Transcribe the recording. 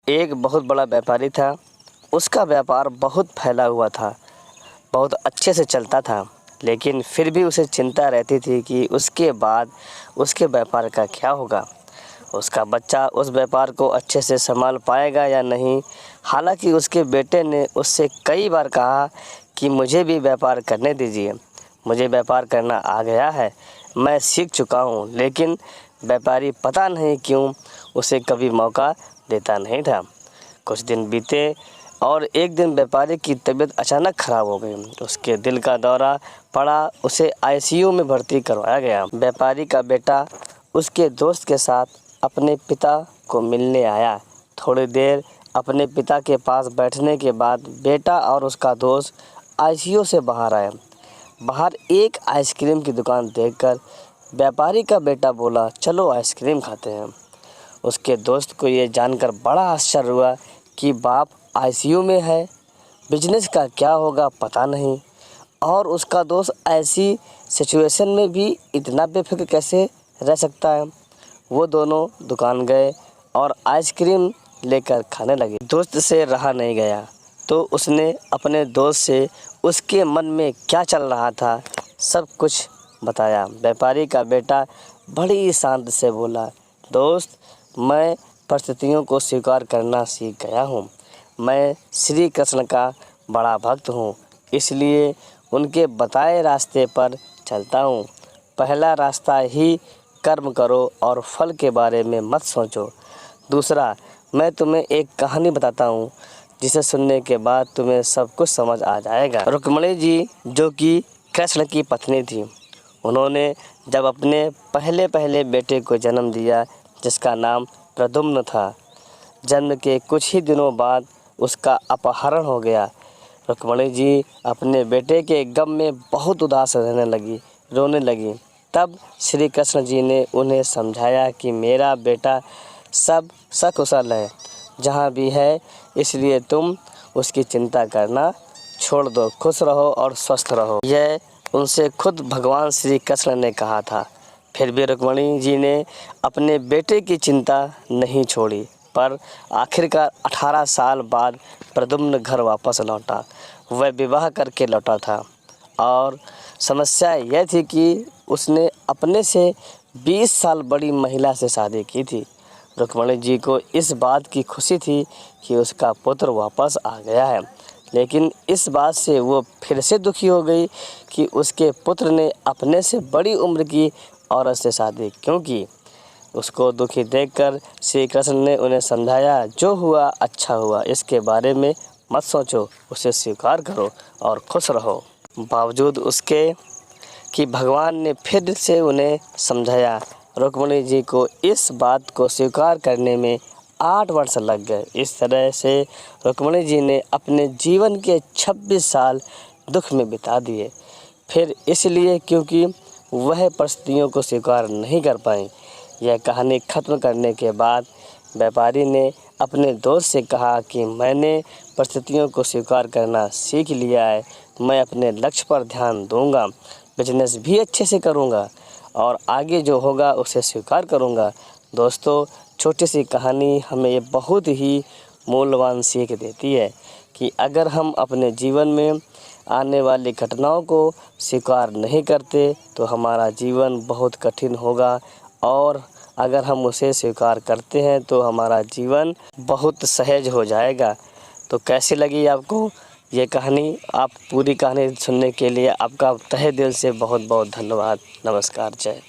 एक बहुत बड़ा व्यापारी था। उसका व्यापार बहुत फैला हुआ था, बहुत अच्छे से चलता था, लेकिन फिर भी उसे चिंता रहती थी कि उसके बाद उसके व्यापार का क्या होगा। उसका बच्चा उस व्यापार को अच्छे से संभाल पाएगा या नहीं। हालांकि उसके बेटे ने उससे कई बार कहा कि मुझे भी व्यापार करने दीजिए, मुझे व्यापार करना आ गया है, मैं सीख चुका हूँ। लेकिन व्यापारी पता नहीं क्यों उसे कभी मौका देता नहीं था। कुछ दिन बीते और एक दिन व्यापारी की तबीयत अचानक ख़राब हो गई। उसके दिल का दौरा पड़ा, उसे आईसीयू में भर्ती करवाया गया। व्यापारी का बेटा उसके दोस्त के साथ अपने पिता को मिलने आया। थोड़ी देर अपने पिता के पास बैठने के बाद बेटा और उसका दोस्त आईसीयू से बाहर आए। बाहर एक आइसक्रीम की दुकान देखकर व्यापारी का बेटा बोला, चलो आइसक्रीम खाते हैं। उसके दोस्त को ये जानकर बड़ा आश्चर्य हुआ कि बाप आईसीयू में है, बिजनेस का क्या होगा पता नहीं, और उसका दोस्त ऐसी सिचुएशन में भी इतना बेफिक्र कैसे रह सकता है। वो दोनों दुकान गए और आइसक्रीम लेकर खाने लगे। दोस्त से रहा नहीं गया तो उसने अपने दोस्त से उसके मन में क्या चल रहा था सब कुछ बताया। व्यापारी का बेटा बड़ी शांत से बोला, दोस्त, मैं परिस्थितियों को स्वीकार करना सीख गया हूँ। मैं श्री कृष्ण का बड़ा भक्त हूँ, इसलिए उनके बताए रास्ते पर चलता हूँ। पहला रास्ता ही कर्म करो और फल के बारे में मत सोचो। दूसरा, मैं तुम्हें एक कहानी बताता हूँ जिसे सुनने के बाद तुम्हें सब कुछ समझ आ जाएगा। रुक्मिणी जी, जो कि कृष्ण की पत्नी थी, उन्होंने जब अपने पहले बेटे को जन्म दिया जिसका नाम प्रद्युम्न था, जन्म के कुछ ही दिनों बाद उसका अपहरण हो गया। रुक्मिणी जी अपने बेटे के गम में बहुत उदास रोने लगी। तब श्री कृष्ण जी ने उन्हें समझाया कि मेरा बेटा सब सकुशल है, जहाँ भी है, इसलिए तुम उसकी चिंता करना छोड़ दो, खुश रहो और स्वस्थ रहो। यह उनसे खुद भगवान श्री कृष्ण ने कहा था। फिर भी रुक्मिणी जी ने अपने बेटे की चिंता नहीं छोड़ी, पर आखिरकार 18 साल बाद प्रद्युम्न घर वापस लौटा। वह विवाह करके लौटा था और समस्या यह थी कि उसने अपने से 20 साल बड़ी महिला से शादी की थी। रुक्मिणी जी को इस बात की खुशी थी कि उसका पुत्र वापस आ गया है, लेकिन इस बात से वो फिर से दुखी हो गई कि उसके पुत्र ने अपने से बड़ी उम्र की औरत से शादी क्यों की। उसको दुखी देखकर श्री कृष्ण ने उन्हें समझाया, जो हुआ अच्छा हुआ, इसके बारे में मत सोचो, उसे स्वीकार करो और खुश रहो। बावजूद उसके कि भगवान ने फिर से उन्हें समझाया, रुक्मिणी जी को इस बात को स्वीकार करने में 8 वर्ष लग गए। इस तरह से रुक्मिणी जी ने अपने जीवन के 26 साल दुख में बिता दिए। फिर इसलिए क्योंकि वह परिस्थितियों को स्वीकार नहीं कर पाई। यह कहानी ख़त्म करने के बाद व्यापारी ने अपने दोस्त से कहा कि मैंने परिस्थितियों को स्वीकार करना सीख लिया है, मैं अपने लक्ष्य पर ध्यान दूंगा, बिजनेस भी अच्छे से करूंगा और आगे जो होगा उसे स्वीकार करूंगा। दोस्तों, छोटी सी कहानी हमें ये बहुत ही मूल्यवान सीख देती है कि अगर हम अपने जीवन में आने वाली घटनाओं को स्वीकार नहीं करते तो हमारा जीवन बहुत कठिन होगा, और अगर हम उसे स्वीकार करते हैं तो हमारा जीवन बहुत सहज हो जाएगा। तो कैसी लगी आपको ये कहानी? आप पूरी कहानी सुनने के लिए आपका तहे दिल से बहुत बहुत धन्यवाद। नमस्कार, जय।